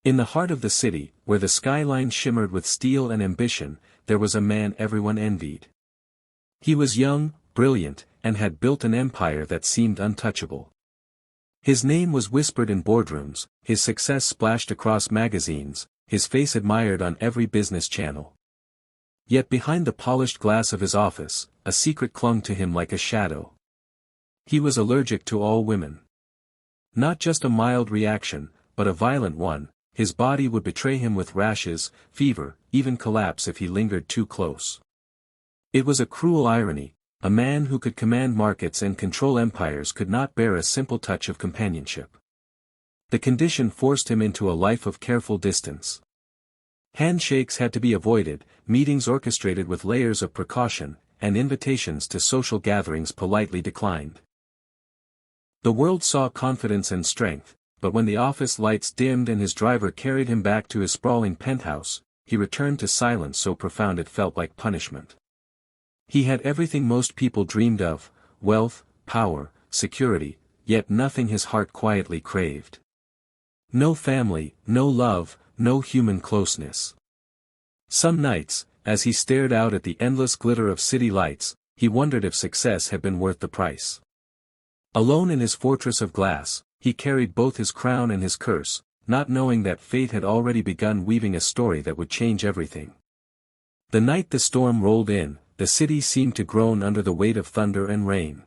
In the heart of the city, where the skyline shimmered with steel and ambition, there was a man everyone envied. He was young, brilliant, and had built an empire that seemed untouchable. His name was whispered in boardrooms, his success splashed across magazines, his face admired on every business channel. Yet behind the polished glass of his office, a secret clung to him like a shadow. He was allergic to all women. Not just a mild reaction, but a violent one. His body would betray him with rashes, fever, even collapse if he lingered too close. It was a cruel irony. A man who could command markets and control empires could not bear a simple touch of companionship. The condition forced him into a life of careful distance. Handshakes had to be avoided, meetings orchestrated with layers of precaution, and invitations to social gatherings politely declined. The world saw confidence and strength, but when the office lights dimmed and his driver carried him back to his sprawling penthouse, he returned to silence so profound it felt like punishment. He had everything most people dreamed of: wealth, power, security, yet nothing his heart quietly craved. No family, no love, no human closeness. Some nights, as he stared out at the endless glitter of city lights, he wondered if success had been worth the price. Alone in his fortress of glass, he carried both his crown and his curse, not knowing that fate had already begun weaving a story that would change everything. The night the storm rolled in, the city seemed to groan under the weight of thunder and rain.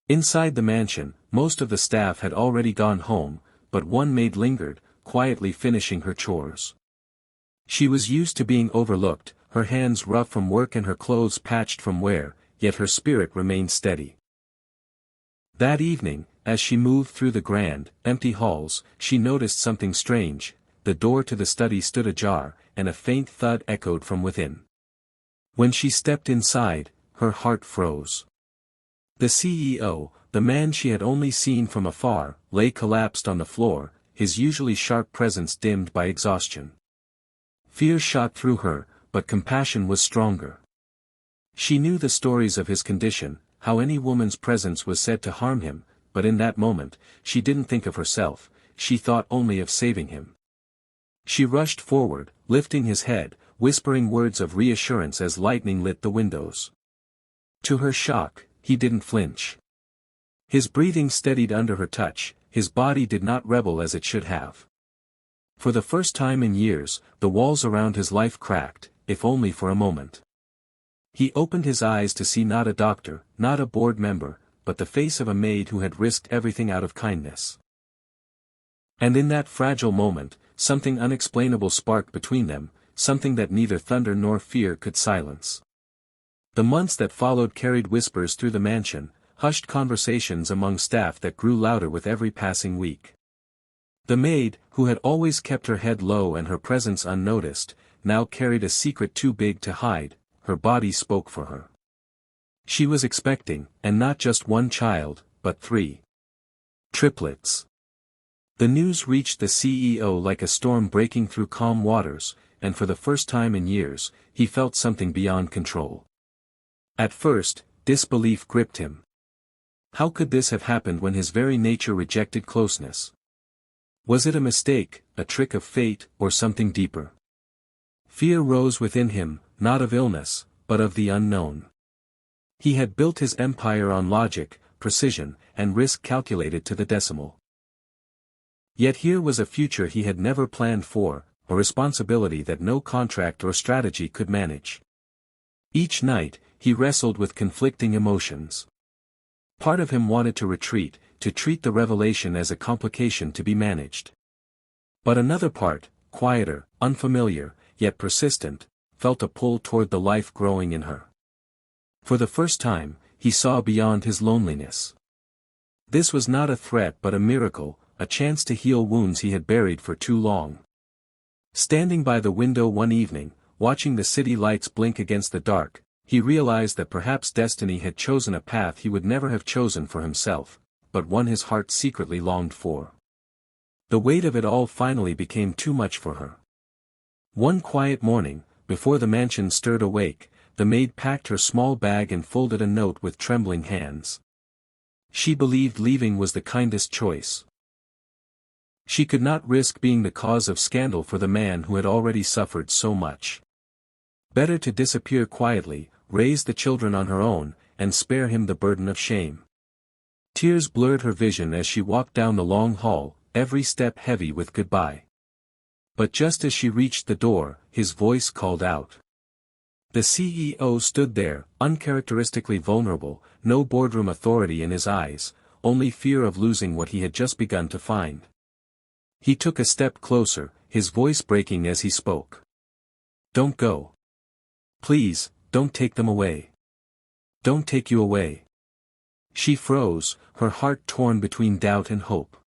Inside the mansion, most of the staff had already gone home, but one maid lingered, quietly finishing her chores. She was used to being overlooked, her hands rough from work and her clothes patched from wear, yet her spirit remained steady. That evening, as she moved through the grand, empty halls, she noticed something strange. The door to the study stood ajar, and a faint thud echoed from within. When she stepped inside, her heart froze. The CEO, the man she had only seen from afar, lay collapsed on the floor, his usually sharp presence dimmed by exhaustion. Fear shot through her, but compassion was stronger. She knew the stories of his condition, how any woman's presence was said to harm him, but in that moment, she didn't think of herself, she thought only of saving him. She rushed forward, lifting his head, whispering words of reassurance as lightning lit the windows. To her shock, he didn't flinch. His breathing steadied under her touch, his body did not rebel as it should have. For the first time in years, the walls around his life cracked, if only for a moment. He opened his eyes to see not a doctor, not a board member, but the face of a maid who had risked everything out of kindness. And in that fragile moment, something unexplainable sparked between them, something that neither thunder nor fear could silence. The months that followed carried whispers through the mansion, hushed conversations among staff that grew louder with every passing week. The maid, who had always kept her head low and her presence unnoticed, now carried a secret too big to hide. Her body spoke for her. She was expecting, and not just one child, but 3. Triplets. The news reached the CEO like a storm breaking through calm waters, and for the first time in years, he felt something beyond control. At first, disbelief gripped him. How could this have happened when his very nature rejected closeness? Was it a mistake, a trick of fate, or something deeper? Fear rose within him, not of illness, but of the unknown. He had built his empire on logic, precision, and risk calculated to the decimal. Yet here was a future he had never planned for, a responsibility that no contract or strategy could manage. Each night, he wrestled with conflicting emotions. Part of him wanted to retreat, to treat the revelation as a complication to be managed. But another part, quieter, unfamiliar, yet persistent, felt a pull toward the life growing in her. For the first time, he saw beyond his loneliness. This was not a threat but a miracle, a chance to heal wounds he had buried for too long. Standing by the window one evening, watching the city lights blink against the dark, he realized that perhaps destiny had chosen a path he would never have chosen for himself, but one his heart secretly longed for. The weight of it all finally became too much for her. One quiet morning, before the mansion stirred awake, the maid packed her small bag and folded a note with trembling hands. She believed leaving was the kindest choice. She could not risk being the cause of scandal for the man who had already suffered so much. Better to disappear quietly, raise the children on her own, and spare him the burden of shame. Tears blurred her vision as she walked down the long hall, every step heavy with goodbye. But just as she reached the door, his voice called out. The CEO stood there, uncharacteristically vulnerable, no boardroom authority in his eyes, only fear of losing what he had just begun to find. He took a step closer, his voice breaking as he spoke. Don't go. Please, don't take them away. Don't take you away. She froze, her heart torn between doubt and hope.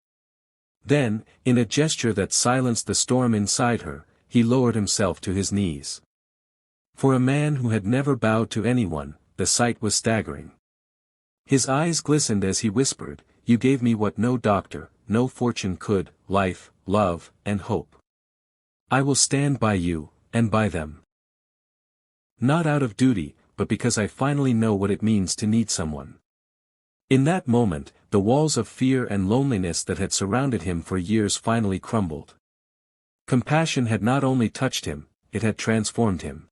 Then, in a gesture that silenced the storm inside her, he lowered himself to his knees. For a man who had never bowed to anyone, the sight was staggering. His eyes glistened as he whispered, "You gave me what no doctor, no fortune could, life, love, and hope. I will stand by you, and by them. Not out of duty, but because I finally know what it means to need someone." In that moment, the walls of fear and loneliness that had surrounded him for years finally crumbled. Compassion had not only touched him, it had transformed him.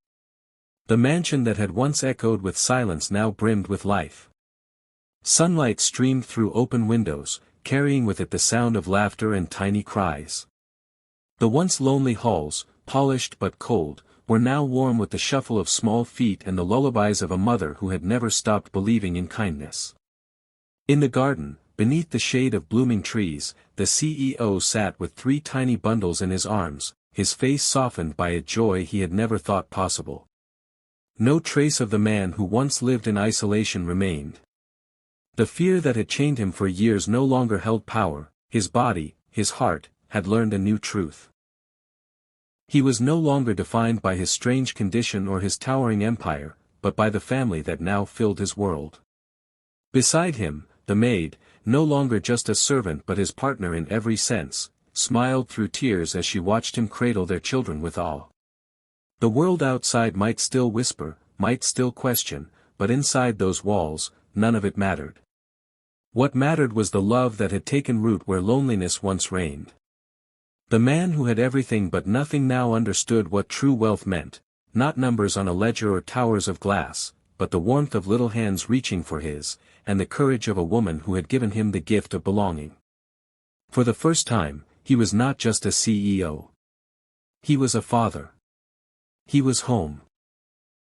The mansion that had once echoed with silence now brimmed with life. Sunlight streamed through open windows, carrying with it the sound of laughter and tiny cries. The once lonely halls, polished but cold, were now warm with the shuffle of small feet and the lullabies of a mother who had never stopped believing in kindness. In the garden, beneath the shade of blooming trees, the CEO sat with 3 tiny bundles in his arms, his face softened by a joy he had never thought possible. No trace of the man who once lived in isolation remained. The fear that had chained him for years no longer held power, his body, his heart, had learned a new truth. He was no longer defined by his strange condition or his towering empire, but by the family that now filled his world. Beside him, the maid, no longer just a servant but his partner in every sense, smiled through tears as she watched him cradle their children with awe. The world outside might still whisper, might still question, but inside those walls, none of it mattered. What mattered was the love that had taken root where loneliness once reigned. The man who had everything but nothing now understood what true wealth meant, not numbers on a ledger or towers of glass, but the warmth of little hands reaching for his, and the courage of a woman who had given him the gift of belonging. For the first time, he was not just a CEO. He was a father. He was home.